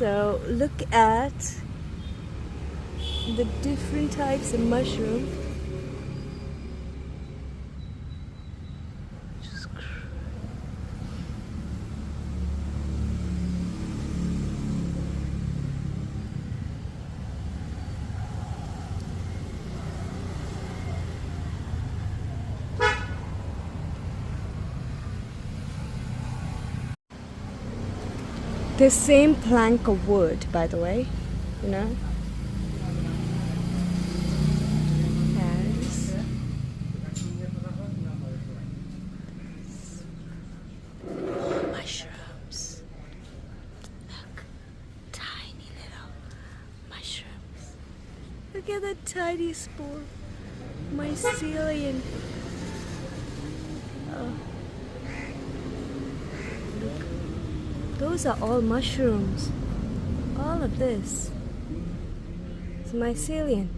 So look at the different types of mushroom. The same plank of wood, by the way, you know. Yes. Oh, mushrooms. Look, tiny little mushrooms. Look at that tiny spore. Mycelium. Oh. Look. Those are all mushrooms. All of this is mycelium.